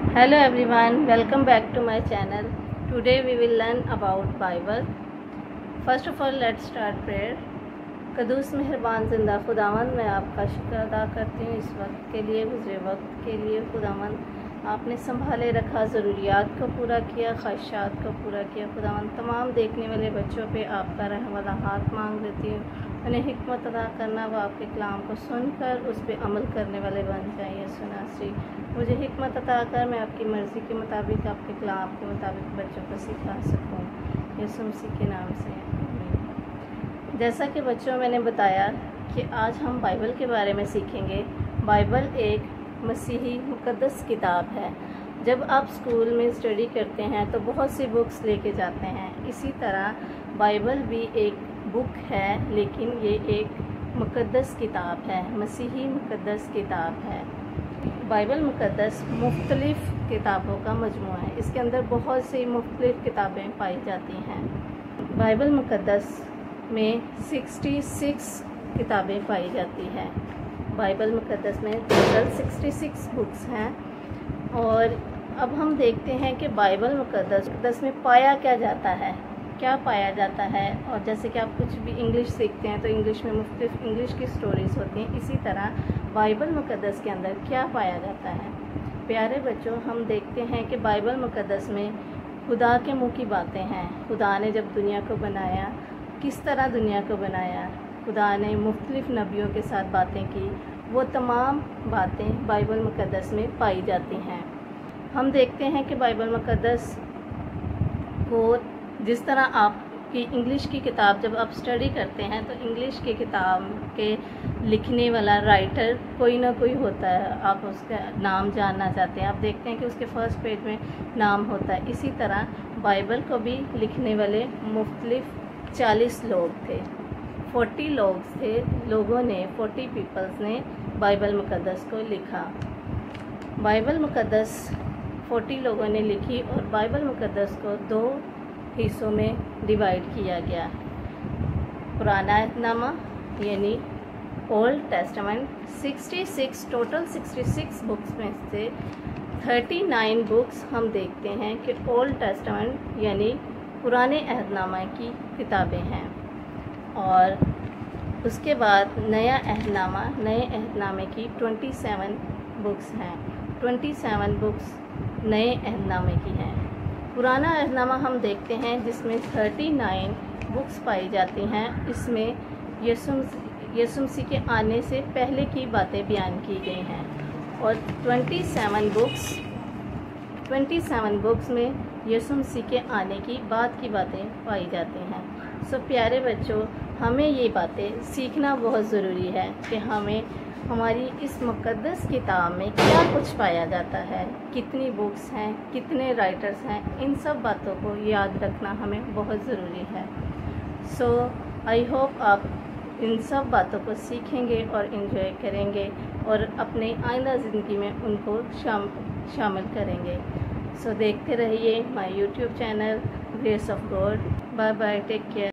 Hello everyone, welcome back to my channel. Today we will learn about Bible. First of all, let's start prayer. कदूस मेहरबान ज़िंदा खुदावंद, मैं आपका शुक्र अदा करती हूँ इस वक्त के लिए, गुज़रे वक्त के लिए। खुदावंद आपने संभाले रखा, ज़रूरियात को पूरा किया, ख्वाहिशात को पूरा किया। खुदावंद तमाम देखने वाले बच्चों पे आपका रहम वाला हाथ मांग लेती हूँ, उन्हें हिकमत अदा करना, वो आपके कलाम को सुनकर उस पर अमल करने वाले बन जाइए। सुनासी मुझे हिकमत अता कर, मैं आपकी मर्ज़ी के मुताबिक, आपके कलाम के मुताबिक बच्चों को सिखा सकूँ। यीशु मसीह के नाम से आमीन। जैसा कि बच्चों मैंने बताया कि आज हम बाइबल के बारे में सीखेंगे। बाइबल एक मसीही मुक़द्दस किताब है। जब आप स्कूल में स्टडी करते हैं तो बहुत सी बुक्स लेके जाते हैं, इसी तरह बाइबल भी एक बुक है, लेकिन ये एक मुक़द्दस किताब है, मसीही मुक़द्दस किताब है। बाइबल मुक़द्दस मुख्तलिफ़ किताबों का मजमूआ है। इसके अंदर बहुत सी मुख्तलिफ़ किताबें पाई जाती हैं। बाइबल मुक़द्दस में 66 किताबें पाई जाती हैं। बाइबल मुक़द्दस में टोटल 66 बुक्स हैं। और अब हम देखते हैं कि बाइबल मुक़द्दस में पाया क्या जाता है, क्या पाया जाता है। और जैसे कि आप कुछ भी इंग्लिश सीखते हैं तो इंग्लिश में मुख्तलिफ इंग्लिश की स्टोरीज़ होती हैं, इसी तरह बाइबल मुक़द्दस के अंदर क्या पाया जाता है। प्यारे बच्चों, हम देखते हैं कि बाइबल मुक़द्दस में खुदा के मुँह की बातें हैं। खुदा ने जब दुनिया को बनाया, किस तरह दुनिया को बनाया, खुदा ने मुख्तलिफ नबियों के साथ बातें की, वो तमाम बातें बाइबल मुक़द्दस में पाई जाती हैं। हम देखते हैं कि बाइबल मुक़द्दस को जिस तरह आपकी इंग्लिश की किताब जब आप स्टडी करते हैं तो इंग्लिश की किताब के लिखने वाला राइटर कोई ना कोई होता है, आप उसका नाम जानना चाहते हैं, आप देखते हैं कि उसके फर्स्ट पेज में नाम होता है। इसी तरह बाइबल को भी लिखने वाले मुख्तलिफ 40 लोग थे, 40 लोग थे, लोगों ने 40 पीपल्स ने बाइबल मुक़द्दस को लिखा। बाइबल मुक़द्दस 40 लोगों ने लिखी और बाइबल मुक़द्दस को 2 हिस्सों में डिवाइड किया गया। पुराना अहदनामा यानी ओल्ड टेस्टामेंट, 66 टोटल 66 बुक्स में से 39 बुक्स हम देखते हैं कि ओल्ड टेस्टामेंट यानी पुराने अहदनामा की किताबें हैं। और उसके बाद नया अहदनामा, नए अहदनामे की 27 बुक्स हैं। 27 बुक्स नए अहदनामे की हैं। पुराना अहदनामा हम देखते हैं जिसमें 39 बुक्स पाई जाती हैं। इसमें यीशु मसीह के आने से पहले की बातें बयान की गई हैं। और 27 बुक्स में यीशु मसीह के आने की बाद की बातें पाई जाती हैं। सो प्यारे बच्चों, हमें ये बातें सीखना बहुत ज़रूरी है कि हमें हमारी इस मुक़द्दस किताब में क्या कुछ पाया जाता है, कितनी बुक्स हैं, कितने राइटर्स हैं, इन सब बातों को याद रखना हमें बहुत ज़रूरी है। सो आई होप आप इन सब बातों को सीखेंगे और एंजॉय करेंगे और अपने आइंदा ज़िंदगी में उनको शामिल करेंगे। सो देखते रहिए my YouTube channel grace of God. Bye bye, take care.